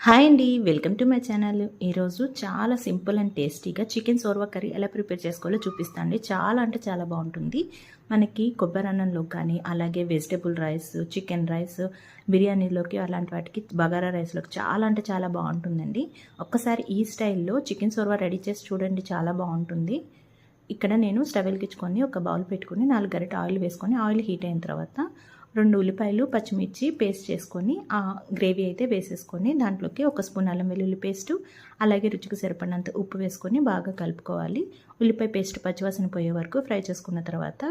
Hi అండి, welcome to my channel. ఈరోజు చాలా సింపుల్ అండ్ టేస్టీగా చికెన్ సోర్వా కర్రీ ఎలా ప్రిపేర్ చేసుకోవాలో చూపిస్తాను అండి. చాలా అంటే చాలా బాగుంటుంది. మనకి కొబ్బరి అన్నంలో కానీ, అలాగే వెజిటేబుల్ రైస్, చికెన్ రైస్, బిర్యానీలోకి అలాంటి వాటికి, బగారా రైస్లోకి చాలా అంటే చాలా బాగుంటుందండి. ఒక్కసారి ఈ స్టైల్లో చికెన్ సోర్వా రెడీ చేసి చూడండి, చాలా బాగుంటుంది. ఇక్కడ నేను స్టవ్ వెలిగించుకొని ఒక బౌల్ పెట్టుకొని 4 గరిట ఆయిల్ వేసుకొని, ఆయిల్ హీట్ అయిన తర్వాత 2 ఉల్లిపాయలు, పచ్చిమిర్చి పేస్ట్ చేసుకొని ఆ గ్రేవీ అయితే వేసేసుకొని దాంట్లోకి 1 స్పూన్ అల్లం వెల్లుల్లి పేస్టు, అలాగే రుచికి సరిపడినంత ఉప్పు వేసుకొని బాగా కలుపుకోవాలి. ఉల్లిపాయ పేస్ట్ పచ్చివాసన పోయే వరకు ఫ్రై చేసుకున్న తర్వాత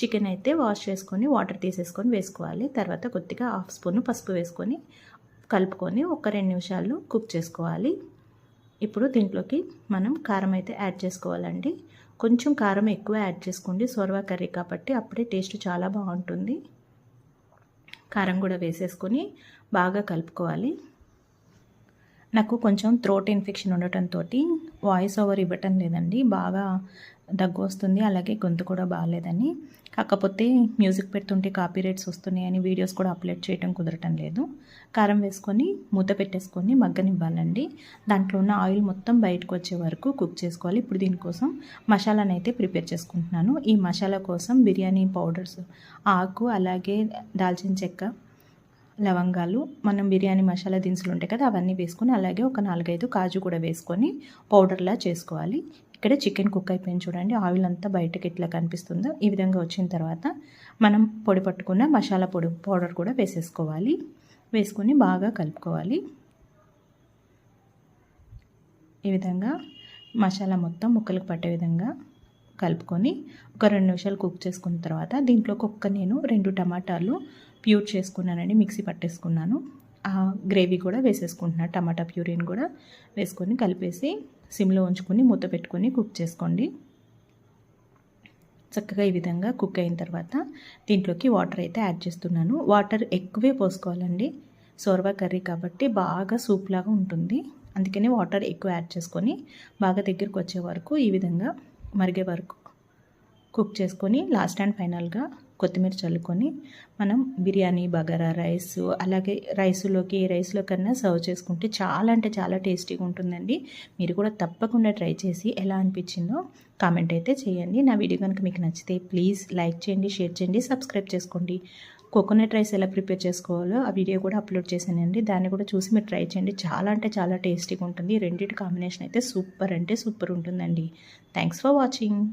చికెన్ అయితే వాష్ చేసుకొని వాటర్ తీసేసుకొని వేసుకోవాలి. తర్వాత కొద్దిగా 1/2 స్పూన్ పసుపు వేసుకొని కలుపుకొని ఒక 2 నిమిషాలు కుక్ చేసుకోవాలి. ఇప్పుడు దీంట్లోకి మనం కారం అయితే యాడ్ చేసుకోవాలండి. కొంచెం కారం ఎక్కువ యాడ్ చేసుకోండి, సోర్వా కర్రీ కాబట్టి అప్పుడే టేస్ట్ చాలా బాగుంటుంది. కారం కూడా వేసేసుకొని బాగా కలుపుకోవాలి. నాకు కొంచెం థ్రోట్ ఇన్ఫెక్షన్ ఉండటంతో వాయిస్ ఓవర్ ఇవ్వటం లేదండి, బాగా దగ్గు వస్తుంది, అలాగే గొంతు కూడా బాగాలేదని. కాకపోతే మ్యూజిక్ పెడుతుంటే కాపీరైట్స్ వస్తున్నాయని వీడియోస్ కూడా అప్లోడ్ చేయడం కుదరటం లేదు. కారం వేసుకొని మూత పెట్టేసుకొని మగ్గనివ్వాలండి. దాంట్లో ఉన్న ఆయిల్ మొత్తం బయటకు వచ్చే వరకు కుక్ చేసుకోవాలి. ఇప్పుడు దీనికోసం మసాలాను అయితే ప్రిపేర్ చేసుకుంటున్నాను. ఈ మసాలా కోసం బిర్యానీ పౌడర్స్, ఆకు, అలాగే దాల్చిన చెక్క, లవంగాలు, మనం బిర్యానీ మసాలా దినుసులు ఉంటాయి కదా, అవన్నీ వేసుకొని, అలాగే ఒక 4-5 కాజు కూడా వేసుకొని పౌడర్లా చేసుకోవాలి. ఇక్కడ చికెన్ కుక్ అయిపోయింది చూడండి, ఆయిల్ అంతా బయటకి ఎట్లా కనిపిస్తుందో ఈ విధంగా వచ్చిన తర్వాత మనం పొడి పట్టుకున్న మసాలా పౌడర్ కూడా వేసేసుకోవాలి. వేసుకొని బాగా కలుపుకోవాలి. ఈ విధంగా మసాలా మొత్తం ముక్కలకు పట్టే విధంగా కలుపుకొని ఒక 2 నిమిషాలు కుక్ చేసుకున్న తర్వాత దీంట్లోకి నేను 2 టమాటాలు ప్యూర్ చేసుకున్నానండి, మిక్సీ పట్టేసుకున్నాను. ఆ గ్రేవీ కూడా వేసేసుకుంటున్నాను. టమాటా ప్యూరీని కూడా వేసుకొని కలిపేసి సిమ్లో ఉంచుకొని మూత పెట్టుకొని కుక్ చేసుకోండి. చక్కగా ఈ విధంగా కుక్ అయిన తర్వాత దీంట్లోకి వాటర్ అయితే యాడ్ చేస్తున్నాను. వాటర్ ఎక్కువే పోసుకోవాలండి, సోర్వా కర్రీ కాబట్టి బాగా సూప్ లాగా ఉంటుంది. అందుకని వాటర్ ఎక్కువ యాడ్ చేసుకొని బాగా దగ్గరికి వచ్చే వరకు ఈ విధంగా మరిగే వరకు కుక్ చేసుకొని లాస్ట్ అండ్ ఫైనల్గా కొత్తిమీర చల్లుకొని మనం బిర్యానీ, బగారా రైస్, అలాగే ఏ రైస్లో కన్నా సర్వ్ చేసుకుంటే చాలా అంటే చాలా టేస్టీగా ఉంటుందండి. మీరు కూడా తప్పకుండా ట్రై చేసి ఎలా అనిపించిందో కామెంట్ అయితే చేయండి. నా వీడియో కనుక మీకు నచ్చితే ప్లీజ్ లైక్ చేయండి, షేర్ చేయండి, సబ్స్క్రైబ్ చేసుకోండి. కోకోనట్ రైస్ ఎలా ప్రిపేర్ చేసుకోవాలో ఆ వీడియో కూడా అప్లోడ్ చేశానండి, దాన్ని కూడా చూసి మీరు ట్రై చేయండి. చాలా అంటే చాలా టేస్టీగా ఉంటుంది. రెండింటి కాంబినేషన్ అయితే సూపర్ అంటే సూపర్ ఉంటుందండి. Thanks for watching.